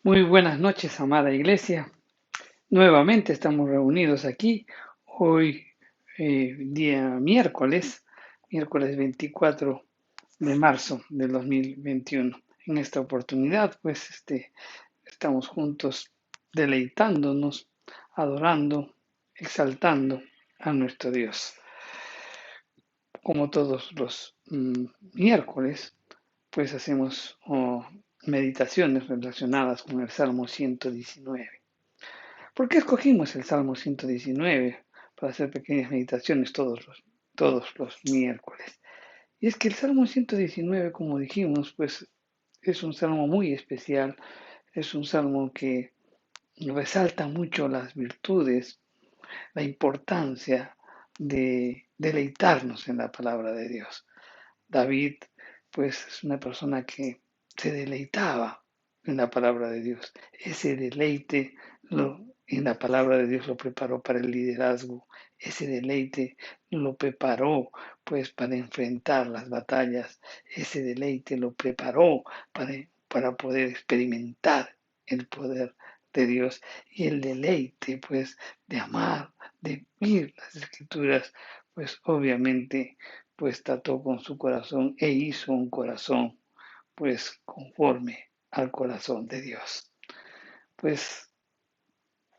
Muy buenas noches, amada iglesia. Nuevamente estamos reunidos aquí hoy, día miércoles 24 de marzo del 2021. En esta oportunidad, pues, estamos juntos deleitándonos, adorando, exaltando a nuestro Dios. Como todos los miércoles, pues hacemos meditaciones relacionadas con el Salmo 119. ¿Por qué escogimos el Salmo 119 para hacer pequeñas meditaciones todos los miércoles? Y es que el Salmo 119, como dijimos, pues es un salmo muy especial, es un salmo que resalta mucho las virtudes, la importancia de deleitarnos en la palabra de Dios. David, pues, es una persona que se deleitaba en la palabra de Dios. Ese deleite en la palabra de Dios lo preparó para el liderazgo. Ese deleite lo preparó, pues, para enfrentar las batallas. Ese deleite lo preparó para poder experimentar el poder de Dios y el deleite, pues, de amar, de vivir las escrituras, pues, obviamente pues trató con su corazón e hizo un corazón, pues conforme al corazón de Dios. Pues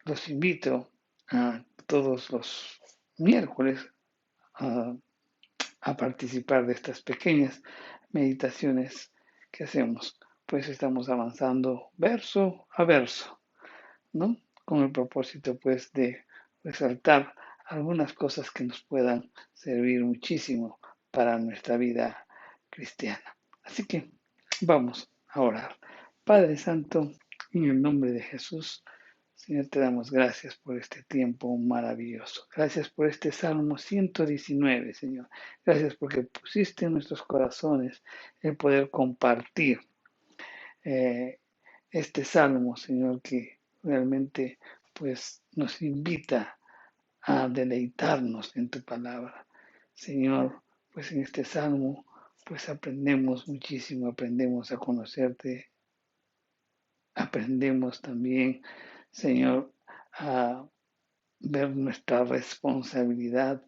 los invito a todos los miércoles a, a participar de estas pequeñas meditaciones que hacemos, pues estamos avanzando verso a verso, ¿no? Con el propósito, pues, de resaltar algunas cosas que nos puedan servir muchísimo para nuestra vida cristiana. Así que vamos a orar. Padre Santo, en el nombre de Jesús, Señor, te damos gracias por este tiempo maravilloso. Gracias por este Salmo 119, Señor. Gracias porque pusiste en nuestros corazones el poder compartir eh, este salmo, Señor, que realmente pues nos invita a deleitarnos en tu palabra. Señor, pues en este salmo pues aprendemos muchísimo, aprendemos a conocerte, aprendemos también, Señor, a ver nuestra responsabilidad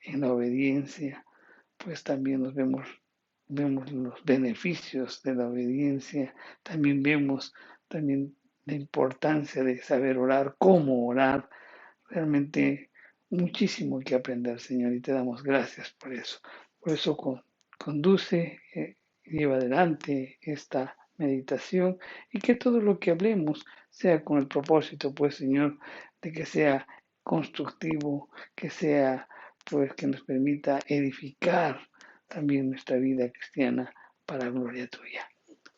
en la obediencia, pues también vemos los beneficios de la obediencia, también vemos también la importancia de saber orar, cómo orar, realmente muchísimo que aprender, Señor, y te damos gracias por eso. Por eso conduce, lleva adelante esta meditación y que todo lo que hablemos sea con el propósito, pues, Señor, de que sea constructivo, que sea, pues, que nos permita edificar también nuestra vida cristiana para gloria tuya.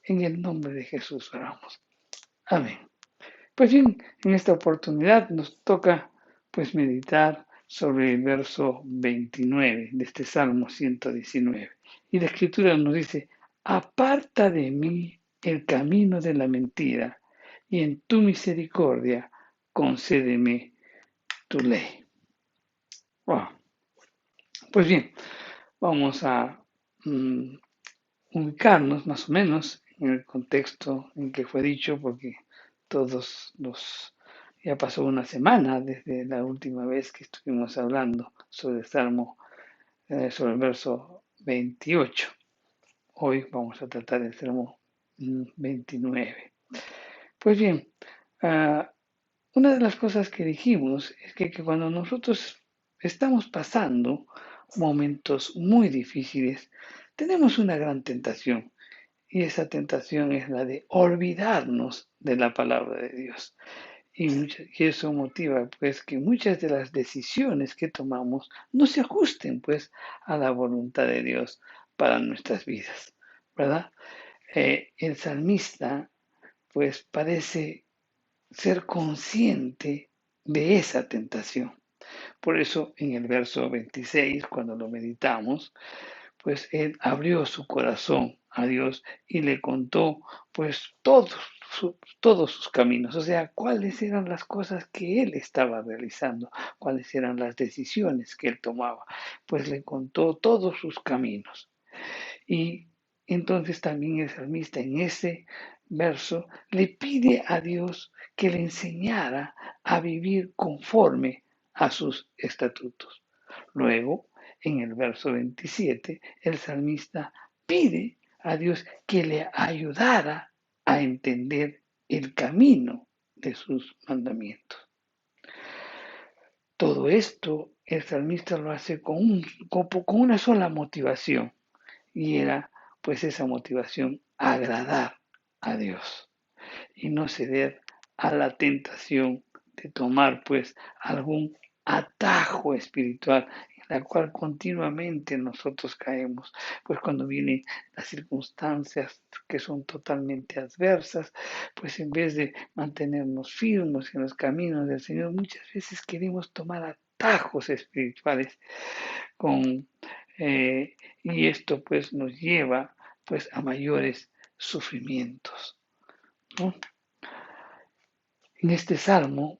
En el nombre de Jesús oramos. Amén. Pues bien, en esta oportunidad nos toca pues meditar sobre el verso 29 de este Salmo 119. Y la escritura nos dice, aparta de mí el camino de la mentira y en tu misericordia concédeme tu ley. Wow. Pues bien, vamos a ubicarnos más o menos en el contexto en que fue dicho, porque todos los ya pasó una semana desde la última vez que estuvimos hablando sobre el Salmo, sobre el verso 28. Hoy vamos a tratar el Salmo 29. Pues bien, uh, una de las cosas que dijimos es que cuando nosotros estamos pasando momentos muy difíciles, tenemos una gran tentación. Y esa tentación es la de olvidarnos de la palabra de Dios. Y eso motiva pues que muchas de las decisiones que tomamos no se ajusten pues a la voluntad de Dios para nuestras vidas, ¿verdad? El salmista pues parece ser consciente de esa tentación. Por eso en el verso 26, cuando lo meditamos, pues él abrió su corazón a Dios y le contó pues todos sus caminos, o sea, cuáles eran las cosas que él estaba realizando, cuáles eran las decisiones que él tomaba, pues le contó todos sus caminos. Y entonces también el salmista en ese verso le pide a Dios que le enseñara a vivir conforme a sus estatutos. Luego, en el verso 27, el salmista pide a Dios que le ayudara a entender el camino de sus mandamientos. Todo esto el salmista lo hace con una sola motivación, y era pues esa motivación, agradar a Dios y no ceder a la tentación de tomar pues algún atajo espiritual en la cual continuamente nosotros caemos, pues cuando vienen las circunstancias que son totalmente adversas, pues en vez de mantenernos firmes en los caminos del Señor, muchas veces queremos tomar atajos espirituales con, y esto pues nos lleva pues a mayores sufrimientos, ¿no? En este salmo,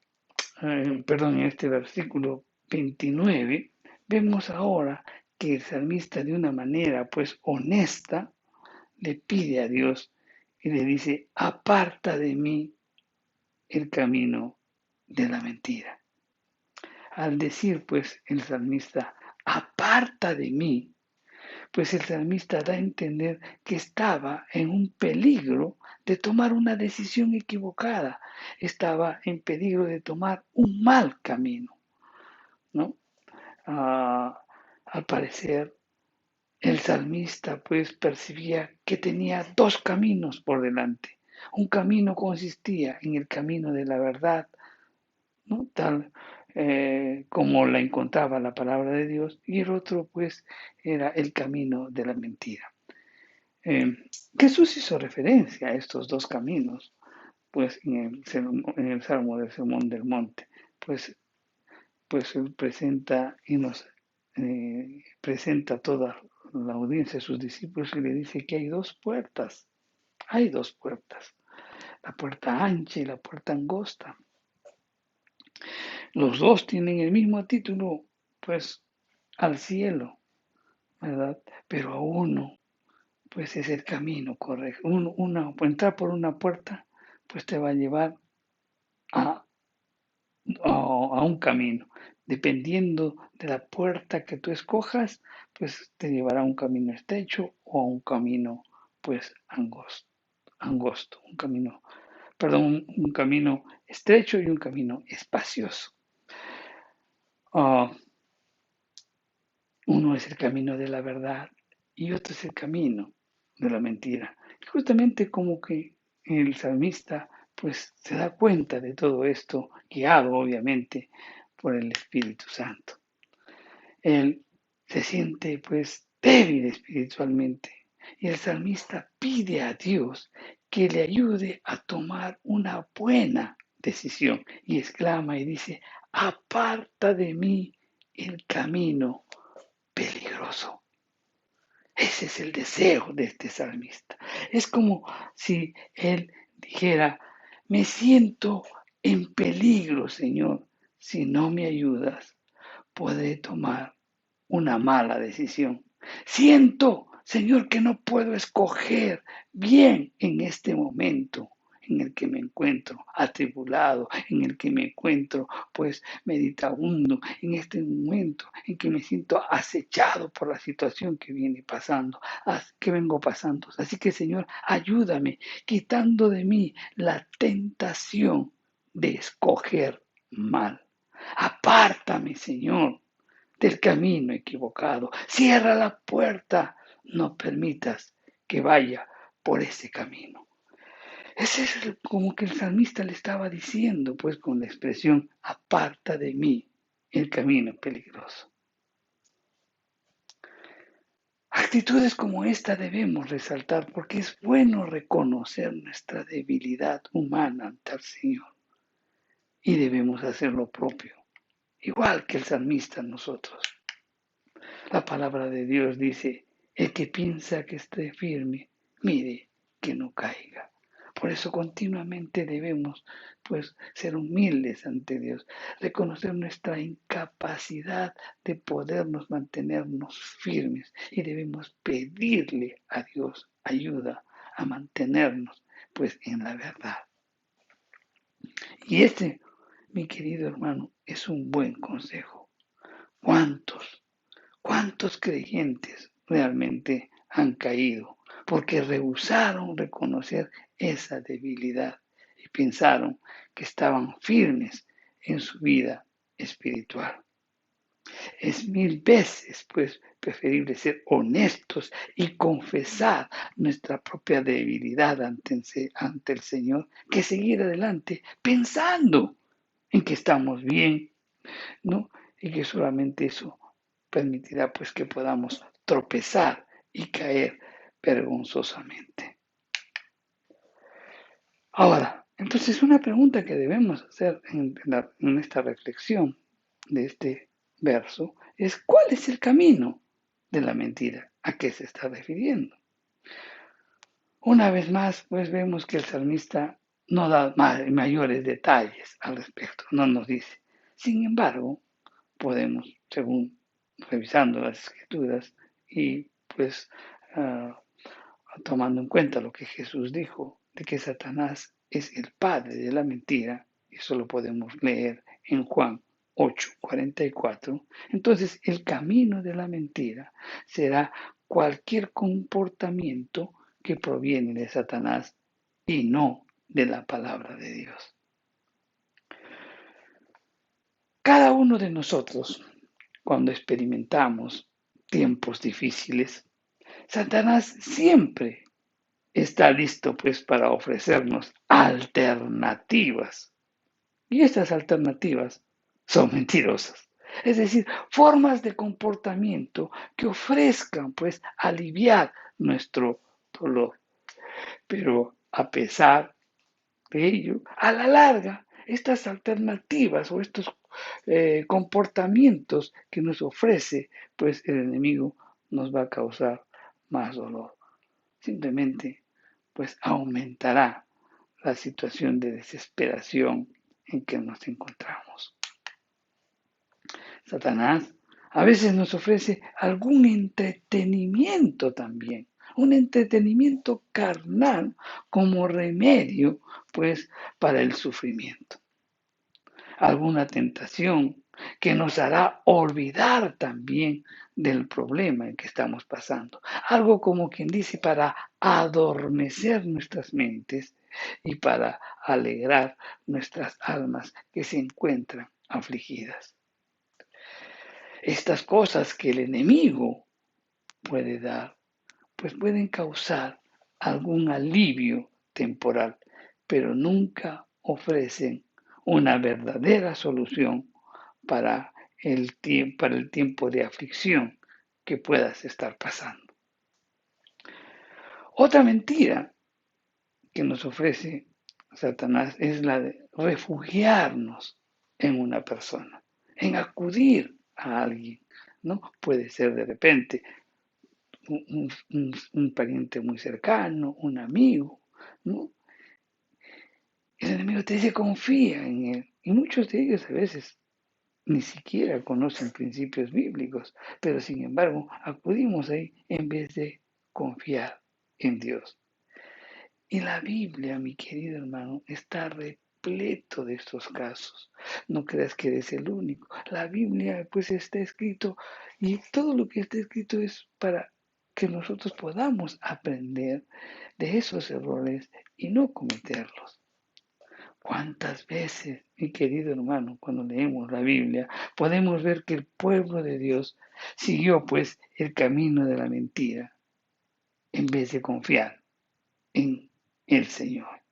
en este versículo 29, vemos ahora que el salmista de una manera pues honesta le pide a Dios y le dice, aparta de mí el camino de la mentira. Al decir pues el salmista, aparta de mí, pues el salmista da a entender que estaba en un peligro de tomar una decisión equivocada, estaba en peligro de tomar un mal camino, ¿no? Ah, al parecer, el salmista pues percibía que tenía dos caminos por delante. Un camino consistía en el camino de la verdad, ¿no? Tal como la encontraba la palabra de Dios, y el otro pues era el camino de la mentira. Eh, Jesús hizo referencia a estos dos caminos, pues en el Salmo del Sermón del Monte, pues, pues él presenta y nos presenta a toda la audiencia, a sus discípulos, y le dice que hay dos puertas, la puerta ancha y la puerta angosta. Los dos tienen el mismo título, pues al cielo, ¿verdad? Pero a uno pues es el camino correcto. Entrar por una puerta, pues te va a llevar a, a un camino. Dependiendo de la puerta que tú escojas, pues te llevará a un camino estrecho o a un camino, pues, angosto, un camino estrecho y un camino espacioso. Uh, Uno es el camino de la verdad y otro es el camino de la mentira. Y justamente como que el salmista pues se da cuenta de todo esto, guiado obviamente por el Espíritu Santo. Él se siente pues débil espiritualmente y el salmista pide a Dios que le ayude a tomar una buena decisión y exclama y dice, aparta de mí el camino peligroso. Ese es el deseo de este salmista. Es como si él dijera, me siento en peligro, Señor. Si no me ayudas, podré tomar una mala decisión. Siento, Señor, que no puedo escoger bien en este momento en el que me encuentro atribulado, en el que me encuentro pues meditabundo, en este momento en que me siento acechado por la situación que viene pasando, que vengo pasando. Así que Señor, ayúdame quitando de mí la tentación de escoger mal. Apártame, Señor, del camino equivocado. Cierra la puerta. No permitas que vaya por ese camino. Ese es como que el salmista le estaba diciendo, pues con la expresión, aparta de mí el camino peligroso. Actitudes como esta debemos resaltar porque es bueno reconocer nuestra debilidad humana ante el Señor y debemos hacer lo propio, igual que el salmista nosotros. La palabra de Dios dice, el que piensa que esté firme, mire que no caiga. Por eso continuamente debemos pues ser humildes ante Dios, reconocer nuestra incapacidad de podernos mantenernos firmes y debemos pedirle a Dios ayuda a mantenernos pues en la verdad. Y este, mi querido hermano, es un buen consejo. ¿Cuántos creyentes realmente han caído? Porque rehusaron reconocer esa debilidad y pensaron que estaban firmes en su vida espiritual. Es mil veces, pues, preferible ser honestos y confesar nuestra propia debilidad ante el Señor que seguir adelante pensando en que estamos bien, ¿no? Y que solamente eso permitirá, pues, que podamos tropezar y caer vergonzosamente. Ahora, entonces una pregunta que debemos hacer en esta reflexión de este verso es ¿cuál es el camino de la mentira? ¿A qué se está refiriendo? Una vez más, pues vemos que el salmista no da mayores detalles al respecto, no nos dice. Sin embargo, podemos, según revisando las escrituras y pues uh, tomando en cuenta lo que Jesús dijo, de que Satanás es el padre de la mentira, eso lo podemos leer en Juan 8:44, entonces el camino de la mentira será cualquier comportamiento que proviene de Satanás y no de la palabra de Dios. Cada uno de nosotros, cuando experimentamos tiempos difíciles, Satanás siempre está listo pues para ofrecernos alternativas. Y estas alternativas son mentirosas. Es decir, formas de comportamiento que ofrezcan pues aliviar nuestro dolor. Pero a pesar de ello, a la larga, estas alternativas o estos comportamientos que nos ofrece pues el enemigo nos va a causar más dolor. Simplemente pues aumentará la situación de desesperación en que nos encontramos. Satanás a veces nos ofrece algún entretenimiento también, un entretenimiento carnal como remedio pues para el sufrimiento. Alguna tentación que nos hará olvidar también del problema en que estamos pasando. Algo como quien dice para adormecer nuestras mentes y para alegrar nuestras almas que se encuentran afligidas. Estas cosas que el enemigo puede dar, pues pueden causar algún alivio temporal, pero nunca ofrecen una verdadera solución para para el tiempo de aflicción que puedas estar pasando. Otra mentira que nos ofrece Satanás es la de refugiarnos en una persona, en acudir a alguien, ¿no? Puede ser de repente un pariente muy cercano, un amigo, ¿no? El enemigo te dice confía en él. Y muchos de ellos a veces ni siquiera conocen principios bíblicos, pero sin embargo acudimos ahí en vez de confiar en Dios. Y la Biblia, mi querido hermano, está repleto de estos casos. No creas que eres el único. La Biblia pues está escrito y todo lo que está escrito es para que nosotros podamos aprender de esos errores y no cometerlos. ¿Cuántas veces, mi querido hermano, cuando leemos la Biblia, podemos ver que el pueblo de Dios siguió pues el camino de la mentira en vez de confiar en el Señor?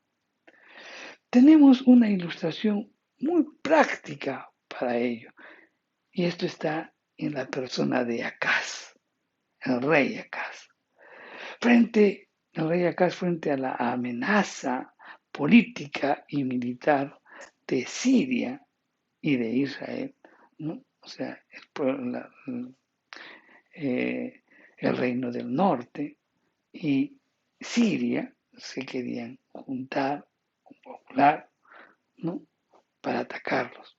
Tenemos una ilustración muy práctica para ello, y esto está en la persona de Acaz, el rey Acaz. El rey Acaz frente a la amenaza política y militar de Siria y de Israel, ¿no? O sea, el reino del norte y Siria se querían juntar, popular, ¿no? Para atacarlos.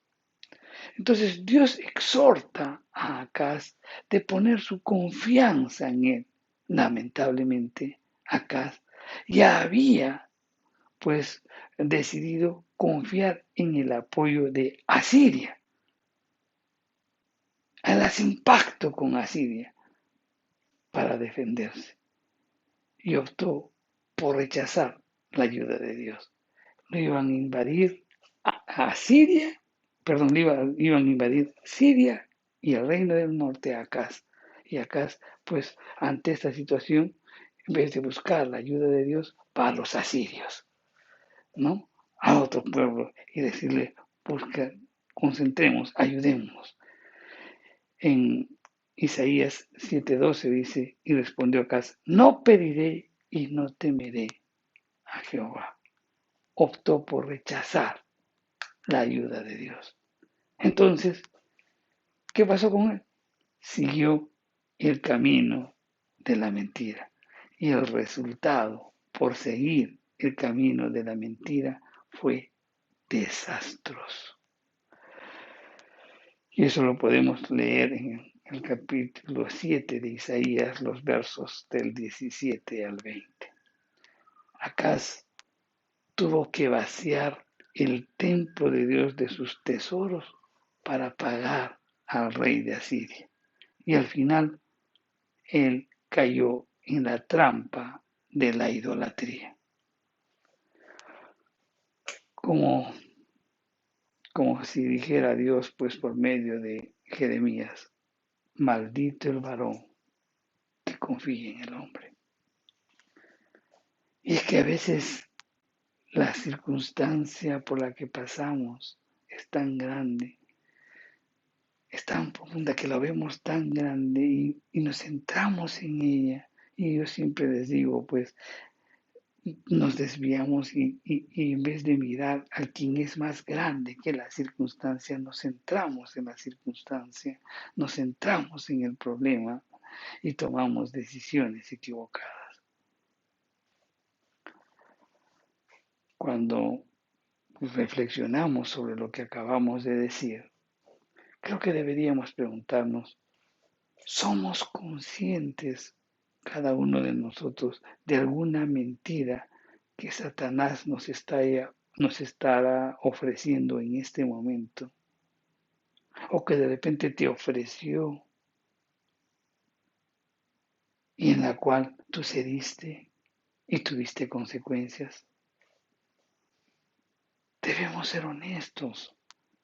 Entonces Dios exhorta a Acaz de poner su confianza en él. Lamentablemente, Acaz ya había pues decidido confiar en el apoyo de Asiria. Él hace un pacto con Asiria para defenderse y optó por rechazar la ayuda de Dios. Lo iban a invadir a Siria, perdón, iban a invadir Siria y el reino del norte a Acaz. Y Acaz, pues ante esta situación, en vez de buscar la ayuda de Dios, va a los asirios, ¿no? A otro pueblo y decirle, busca, concentremos, ayudemos. En Isaías 7:12 dice, y respondió Acaz, no pediré y no temeré a Jehová. Optó por rechazar la ayuda de Dios. Entonces, ¿qué pasó con él? Siguió el camino de la mentira. Y el resultado por seguir el camino de la mentira fue desastroso. Y eso lo podemos leer en el capítulo 7 de Isaías, los versos del 17 al 20. Acaz tuvo que vaciar el templo de Dios de sus tesoros para pagar al rey de Asiria. Y al final él cayó en la trampa de la idolatría. Como, como si dijera Dios, pues por medio de Jeremías, maldito el varón que confía en el hombre. Y es que a veces la circunstancia por la que pasamos es tan grande, es tan profunda que lo vemos tan grande y nos centramos en ella. Y yo siempre les digo, pues, nos desviamos y en vez de mirar a quien es más grande que la circunstancia, nos centramos en la circunstancia, nos centramos en el problema y tomamos decisiones equivocadas. Cuando reflexionamos sobre lo que acabamos de decir, creo que deberíamos preguntarnos, ¿somos conscientes cada uno de nosotros de alguna mentira que Satanás nos estará ofreciendo en este momento? O que de repente te ofreció y en la cual tú cediste y tuviste consecuencias. Debemos ser honestos,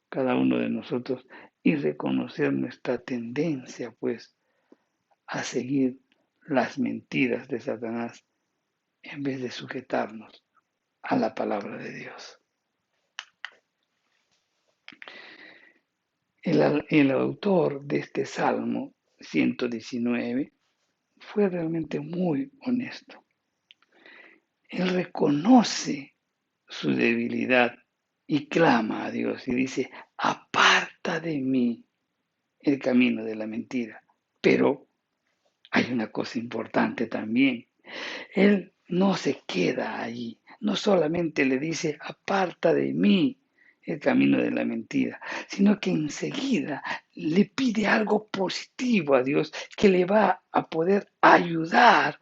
cada uno de nosotros, y reconocer nuestra tendencia, pues, a seguir las mentiras de Satanás en vez de sujetarnos a la palabra de Dios. El autor de este Salmo 119 fue realmente muy honesto. Él reconoce su debilidad y clama a Dios y dice, aparta de mí el camino de la mentira. Pero hay una cosa importante también. Él no se queda allí, no solamente le dice, aparta de mí el camino de la mentira, sino que enseguida le pide algo positivo a Dios que le va a poder ayudar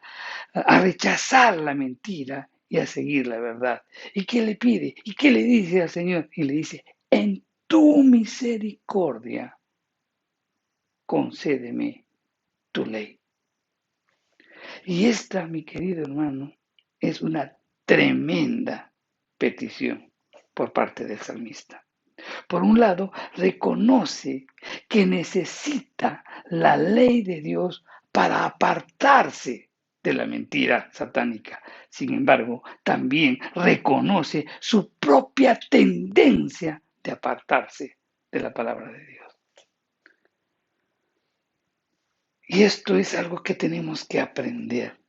a rechazar la mentira y a seguir la verdad. ¿Y qué le pide? ¿Y qué le dice al Señor? Y le dice, en tu misericordia, concédeme tu ley. Y esta, mi querido hermano, es una tremenda petición por parte del salmista. Por un lado, reconoce que necesita la ley de Dios para apartarse de la mentira satánica. Sin embargo, también reconoce su propia tendencia de apartarse de la palabra de Dios. Y esto es algo que tenemos que aprender,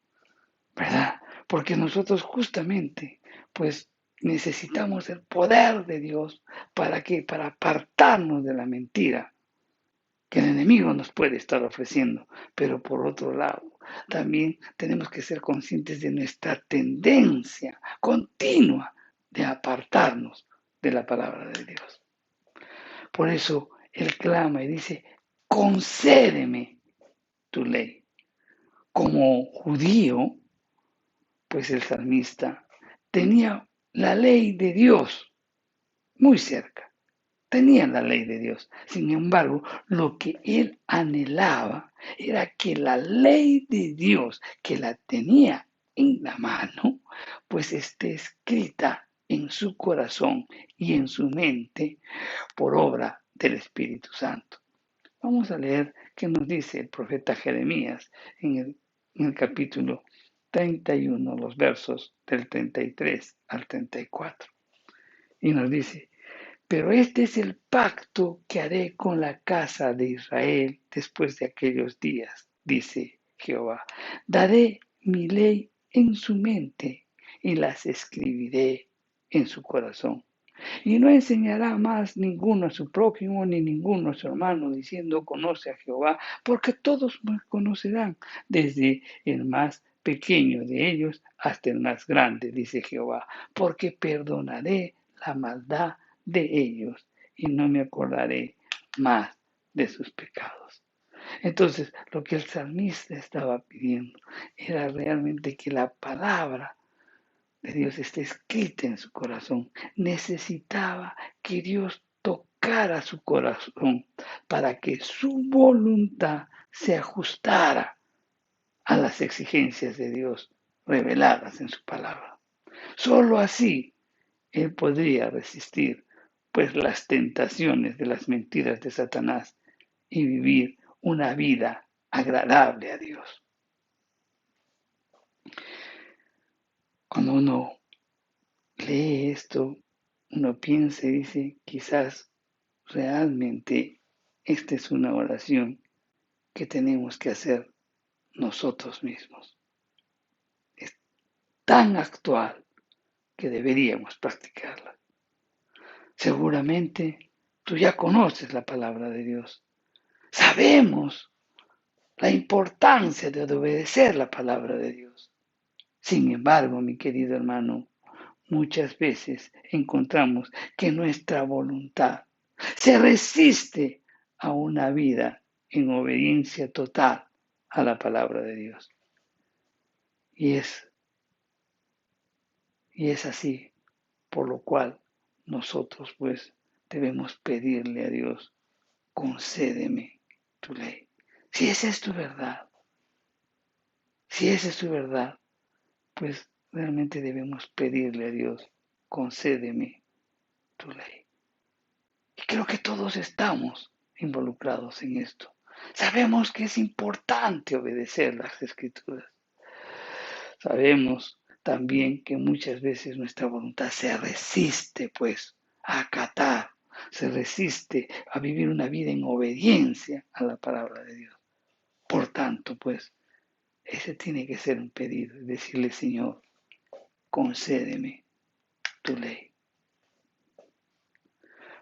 ¿verdad? Porque nosotros justamente, pues necesitamos el poder de Dios para que para apartarnos de la mentira que el enemigo nos puede estar ofreciendo. Pero por otro lado, también tenemos que ser conscientes de nuestra tendencia continua de apartarnos de la palabra de Dios. Por eso él clama y dice, concédeme tu ley. Como judío, pues el salmista tenía la ley de Dios muy cerca. Tenía la ley de Dios. Sin embargo, lo que él anhelaba era que la ley de Dios, que la tenía en la mano, pues esté escrita en su corazón y en su mente por obra del Espíritu Santo. Vamos a leer qué nos dice el profeta Jeremías en el capítulo 31, los versos del 33 al 34. Y nos dice: pero este es el pacto que haré con la casa de Israel después de aquellos días, dice Jehová. Daré mi ley en su mente y las escribiré en su corazón. Y no enseñará más ninguno a su prójimo ni ninguno a su hermano, diciendo: conoce a Jehová, porque todos me conocerán, desde el más pequeño de ellos hasta el más grande, dice Jehová, porque perdonaré la maldad de ellos y no me acordaré más de sus pecados. Entonces, lo que el salmista estaba pidiendo era realmente que la palabra de Dios esté escrita en su corazón. Necesitaba que Dios tocara su corazón para que su voluntad se ajustara a las exigencias de Dios reveladas en su palabra. Solo así él podría resistir pues las tentaciones de las mentiras de Satanás y vivir una vida agradable a Dios. Cuando uno lee esto, uno piensa y dice: quizás realmente esta es una oración que tenemos que hacer nosotros mismos. Es tan actual que deberíamos practicarla. Seguramente tú ya conoces la palabra de Dios. Sabemos la importancia de obedecer la palabra de Dios. Sin embargo, mi querido hermano, muchas veces encontramos que nuestra voluntad se resiste a una vida en obediencia total a la palabra de Dios. Y es así, por lo cual nosotros pues debemos pedirle a Dios: concédeme tu ley. Si esa es tu verdad, si esa es tu verdad, pues realmente debemos pedirle a Dios: concédeme tu ley. Y creo que todos estamos involucrados en esto. Sabemos que es importante obedecer las escrituras. Sabemos también que muchas veces nuestra voluntad se resiste, pues, a acatar, se resiste a vivir una vida en obediencia a la palabra de Dios. Por tanto, pues, ese tiene que ser un pedido, decirle: Señor, concédeme tu ley.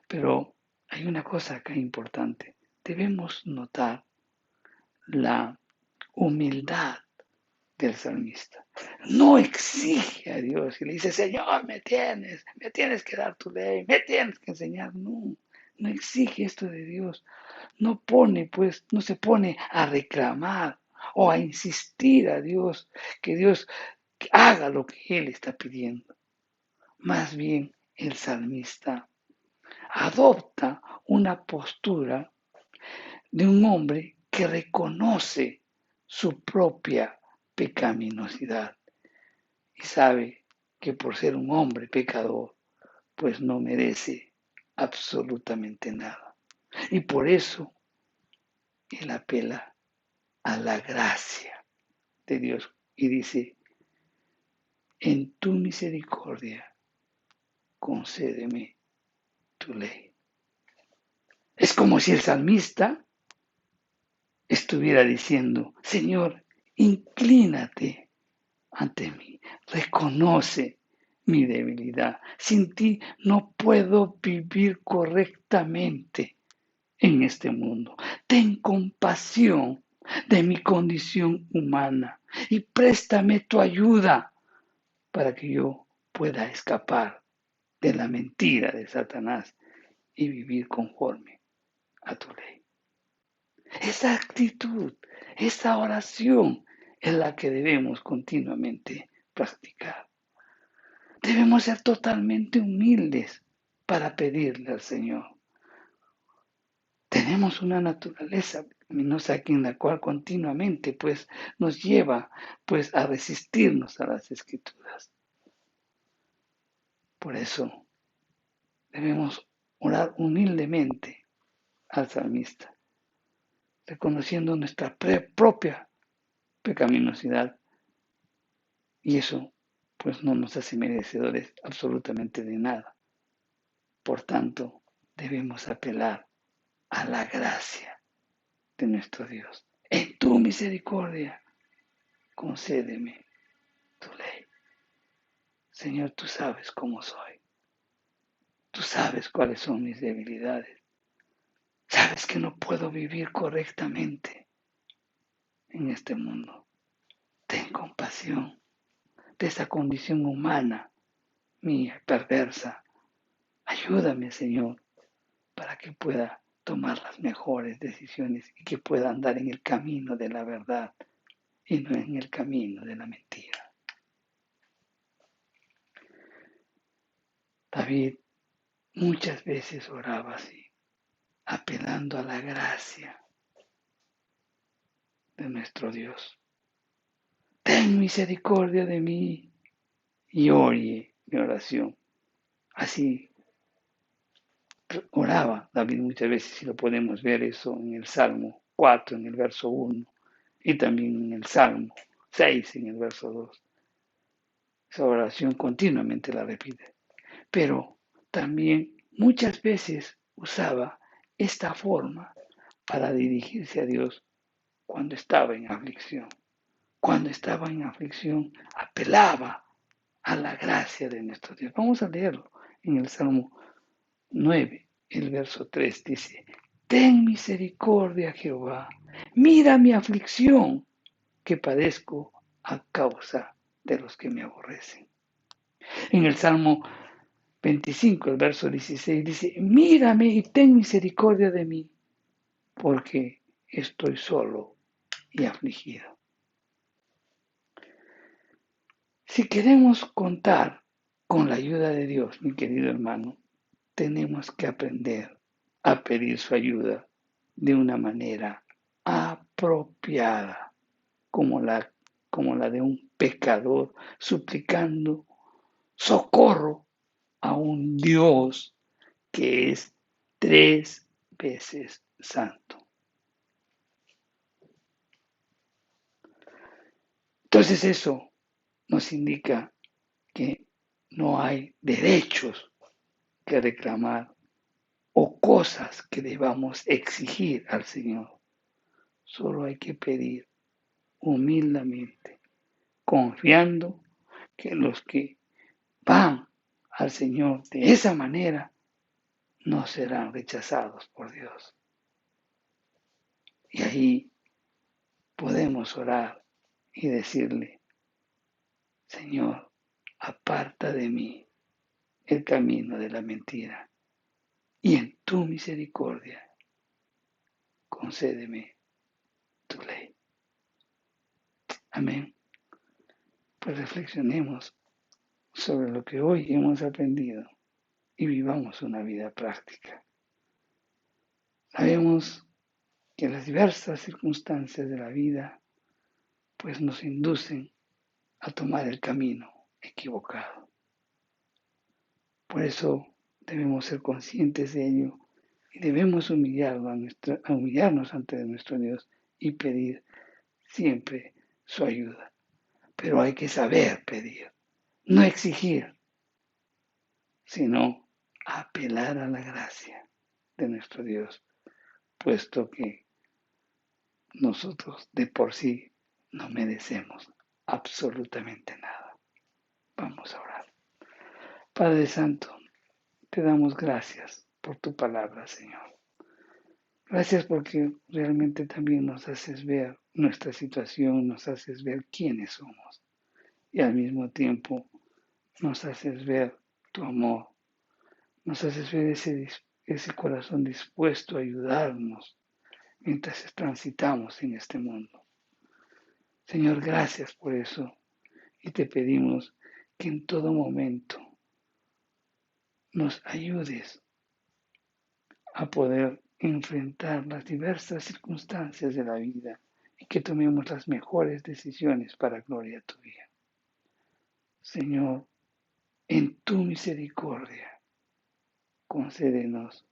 Pero hay una cosa acá importante. Debemos notar la humildad del salmista. No exige a Dios y le dice: Señor, me tienes que dar tu ley, me tienes que enseñar. No, no exige esto de Dios. No se pone a reclamar o a insistir a Dios que Dios haga lo que Él está pidiendo. Más bien, el salmista adopta una postura de un hombre que reconoce su propia pecaminosidad y sabe que por ser un hombre pecador, pues no merece absolutamente nada. Y por eso él apela a la gracia de Dios y dice: en tu misericordia, concédeme tu ley. Es como si el salmista estuviera diciendo: Señor, inclínate ante mí, reconoce mi debilidad. Sin ti no puedo vivir correctamente en este mundo. Ten compasión de mi condición humana y préstame tu ayuda para que yo pueda escapar de la mentira de Satanás y vivir conforme a tu ley. Esa actitud, esa oración es la que debemos continuamente practicar. Debemos ser totalmente humildes para pedirle al Señor. Tenemos una naturaleza pecaminosa en la cual continuamente pues, nos lleva pues, a resistirnos a las Escrituras. Por eso debemos orar humildemente al salmista, reconociendo nuestra propia pecaminosidad. Y eso pues no nos hace merecedores absolutamente de nada. Por tanto, debemos apelar a la gracia de nuestro Dios. En tu misericordia, concédeme tu ley. Señor, tú sabes cómo soy. Tú sabes cuáles son mis debilidades. Sabes que no puedo vivir correctamente en este mundo. Ten compasión de esa condición humana mía, perversa. Ayúdame, Señor, para que pueda tomar las mejores decisiones y que pueda andar en el camino de la verdad y no en el camino de la mentira. David muchas veces oraba así, apelando a la gracia de nuestro Dios. Ten misericordia de mí y oye mi oración. Así oraba David muchas veces, y lo podemos ver eso en el Salmo 4, en el verso 1, y también en el Salmo 6, en el verso 2. Esa oración continuamente la repite. Pero también muchas veces usaba esta forma para dirigirse a Dios cuando estaba en aflicción. Cuando estaba en aflicción, apelaba a la gracia de nuestro Dios. Vamos a leerlo en el Salmo 9, el verso 3 dice: Ten misericordia, Jehová, mira mi aflicción que padezco a causa de los que me aborrecen. En el Salmo 25, el verso 16 dice: Mírame y ten misericordia de mí, porque estoy solo y afligido. Si queremos contar con la ayuda de Dios, mi querido hermano, tenemos que aprender a pedir su ayuda de una manera apropiada, como la de un pecador suplicando socorro a un Dios que es 3 veces santo. Entonces eso nos indica que no hay derechos que reclamar o cosas que debamos exigir al Señor. Solo hay que pedir humildemente, confiando que los que van al Señor de esa manera no serán rechazados por Dios. Y ahí podemos orar y decirle: Señor, aparta de mí el camino de la mentira y en tu misericordia concédeme tu ley. Amén. Pues reflexionemos sobre lo que hoy hemos aprendido y vivamos una vida práctica. Sabemos que las diversas circunstancias de la vida pues nos inducen a tomar el camino equivocado. Por eso debemos ser conscientes de ello y debemos humillarnos ante nuestro Dios y pedir siempre su ayuda. Pero hay que saber pedir, no exigir, sino apelar a la gracia de nuestro Dios, puesto que nosotros de por sí no merecemos absolutamente nada. Vamos a orar. Padre Santo, te damos gracias por tu palabra, Señor. Gracias porque realmente también nos haces ver nuestra situación, nos haces ver quiénes somos y al mismo tiempo nos haces ver tu amor, nos haces ver ese corazón dispuesto a ayudarnos mientras transitamos en este mundo. Señor, gracias por eso y te pedimos que en todo momento nos ayudes a poder enfrentar las diversas circunstancias de la vida y que tomemos las mejores decisiones para gloria tuya. Señor, en tu misericordia, concédenos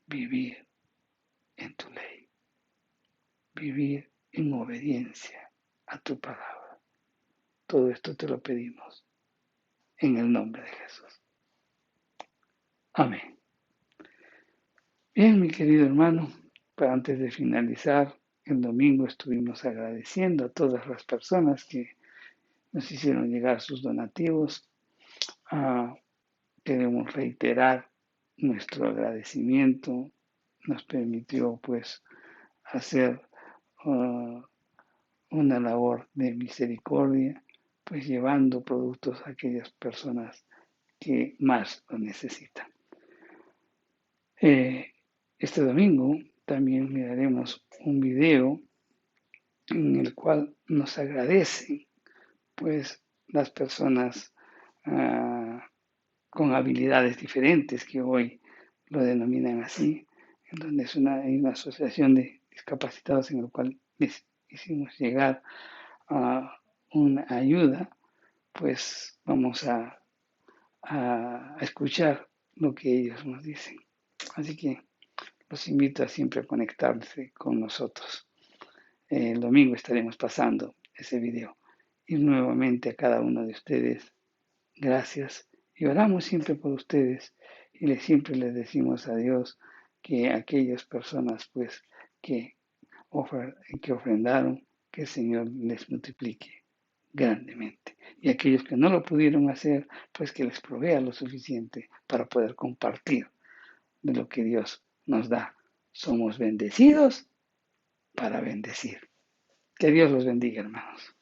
vivir en tu ley, vivir en obediencia a tu palabra. Todo esto te lo pedimos en el nombre de Jesús. Amén. Bien, mi querido hermano, para antes de finalizar, el domingo estuvimos agradeciendo a todas las personas que nos hicieron llegar sus donativos. Queremos reiterar nuestro agradecimiento. Nos permitió pues hacer una labor de misericordia, pues llevando productos a aquellas personas que más lo necesitan. Este domingo también miraremos un video en el cual nos agradecen pues las personas con habilidades diferentes, que hoy lo denominan así, en donde hay una asociación de discapacitados en el cual les hicimos llegar a una ayuda. Pues vamos a escuchar lo que ellos nos dicen. Así que los invito a siempre a conectarse con nosotros. El domingo estaremos pasando ese video. Y nuevamente a cada uno de ustedes, gracias. Y oramos siempre por ustedes. Y siempre les decimos a Dios que aquellas personas pues que ofrendaron, que el Señor les multiplique grandemente. Y aquellos que no lo pudieron hacer, pues que les provea lo suficiente para poder compartir de lo que Dios nos da. Somos bendecidos para bendecir. Que Dios los bendiga, hermanos.